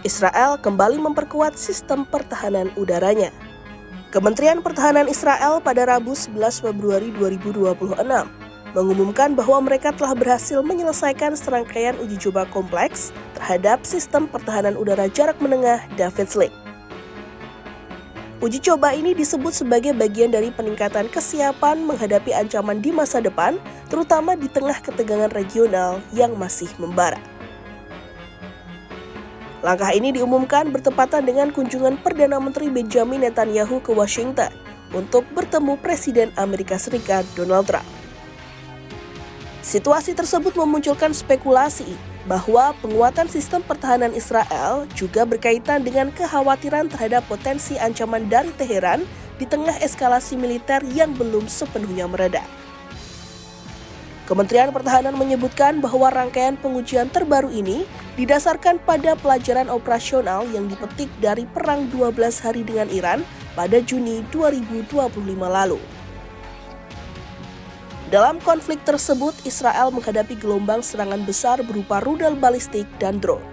Israel kembali memperkuat sistem pertahanan udaranya. Kementerian Pertahanan Israel pada Rabu 11 Februari 2026 mengumumkan bahwa mereka telah berhasil menyelesaikan serangkaian uji coba kompleks terhadap sistem pertahanan udara jarak menengah David Sling. Uji coba ini disebut sebagai bagian dari peningkatan kesiapan menghadapi ancaman di masa depan, terutama di tengah ketegangan regional yang masih membara. Langkah ini diumumkan bertepatan dengan kunjungan Perdana Menteri Benjamin Netanyahu ke Washington untuk bertemu Presiden Amerika Serikat Donald Trump. Situasi tersebut memunculkan spekulasi bahwa penguatan sistem pertahanan Israel juga berkaitan dengan kekhawatiran terhadap potensi ancaman dari Teheran di tengah eskalasi militer yang belum sepenuhnya mereda. Kementerian Pertahanan menyebutkan bahwa rangkaian pengujian terbaru ini didasarkan pada pelajaran operasional yang dipetik dari Perang 12 Hari dengan Iran pada Juni 2025 lalu. Dalam konflik tersebut, Israel menghadapi gelombang serangan besar berupa rudal balistik dan drone.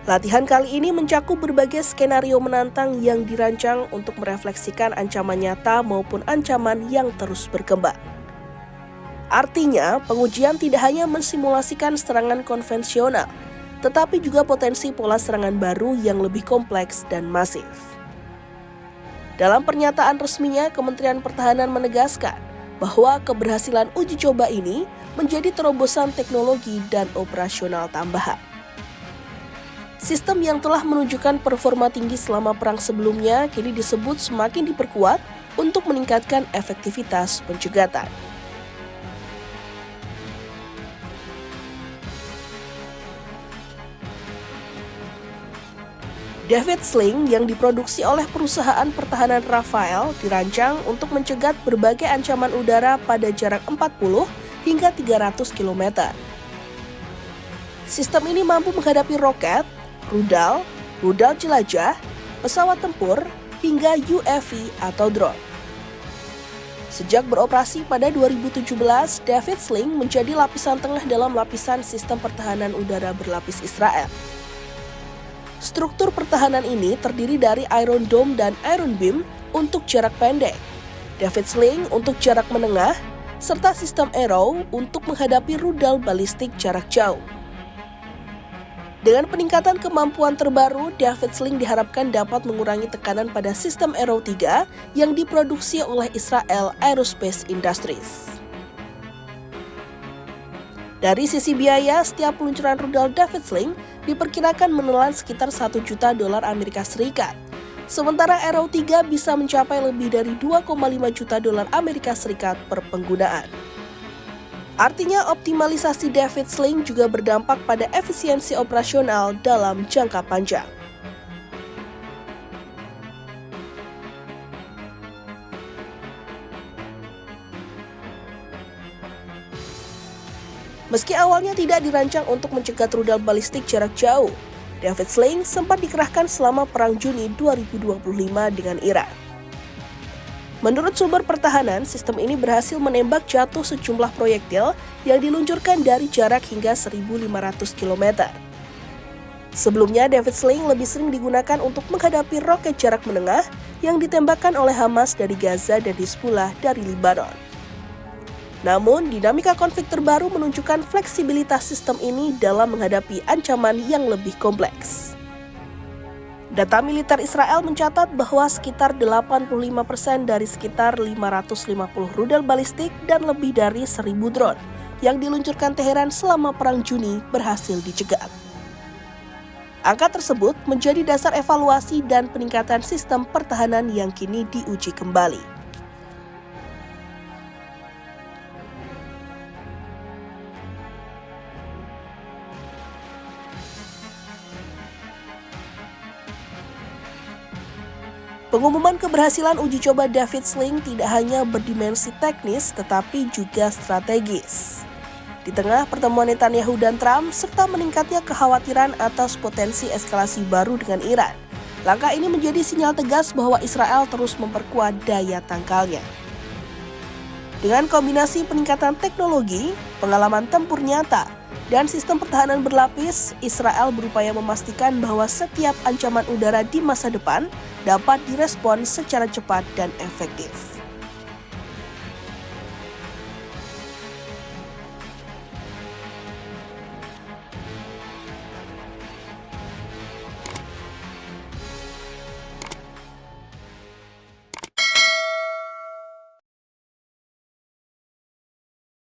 Latihan kali ini mencakup berbagai skenario menantang yang dirancang untuk merefleksikan ancaman nyata maupun ancaman yang terus berkembang. Artinya, pengujian tidak hanya mensimulasikan serangan konvensional, tetapi juga potensi pola serangan baru yang lebih kompleks dan masif. Dalam pernyataan resminya, Kementerian Pertahanan menegaskan bahwa keberhasilan uji coba ini menjadi terobosan teknologi dan operasional tambahan. Sistem yang telah menunjukkan performa tinggi selama perang sebelumnya kini disebut semakin diperkuat untuk meningkatkan efektivitas pencegatan. David Sling yang diproduksi oleh perusahaan pertahanan Rafael dirancang untuk mencegat berbagai ancaman udara pada jarak 40 hingga 300 km. Sistem ini mampu menghadapi roket, rudal jelajah, pesawat tempur, hingga UAV atau drone. Sejak beroperasi pada 2017, David Sling menjadi lapisan tengah dalam lapisan sistem pertahanan udara berlapis Israel. Struktur pertahanan ini terdiri dari Iron Dome dan Iron Beam untuk jarak pendek, David Sling untuk jarak menengah, serta sistem Arrow untuk menghadapi rudal balistik jarak jauh. Dengan peningkatan kemampuan terbaru, David Sling diharapkan dapat mengurangi tekanan pada sistem Arrow 3 yang diproduksi oleh Israel Aerospace Industries. Dari sisi biaya, setiap peluncuran rudal David Sling diperkirakan menelan sekitar $1 juta Amerika Serikat. Sementara Arrow 3 bisa mencapai lebih dari $2,5 juta Amerika Serikat per penggunaan. Artinya optimalisasi David Sling juga berdampak pada efisiensi operasional dalam jangka panjang. Meski awalnya tidak dirancang untuk mencegat rudal balistik jarak jauh, David Sling sempat dikerahkan selama Perang Juni 2025 dengan Iran. Menurut sumber pertahanan, sistem ini berhasil menembak jatuh sejumlah proyektil yang diluncurkan dari jarak hingga 1.500 km. Sebelumnya, David Sling lebih sering digunakan untuk menghadapi roket jarak menengah yang ditembakkan oleh Hamas dari Gaza dan Hizbullah dari Lebanon. Namun, dinamika konflik terbaru menunjukkan fleksibilitas sistem ini dalam menghadapi ancaman yang lebih kompleks. Data militer Israel mencatat bahwa sekitar 85% dari sekitar 550 rudal balistik dan lebih dari 1.000 drone yang diluncurkan Teheran selama Perang Juni berhasil dicegat. Angka tersebut menjadi dasar evaluasi dan peningkatan sistem pertahanan yang kini diuji kembali. Pengumuman keberhasilan uji coba David Sling tidak hanya berdimensi teknis tetapi juga strategis. Di tengah pertemuan Netanyahu dan Trump serta meningkatnya kekhawatiran atas potensi eskalasi baru dengan Iran, langkah ini menjadi sinyal tegas bahwa Israel terus memperkuat daya tangkalnya. Dengan kombinasi peningkatan teknologi, pengalaman tempur nyata, Dan sistem pertahanan berlapis, Israel berupaya memastikan bahwa setiap ancaman udara di masa depan dapat direspon secara cepat dan efektif.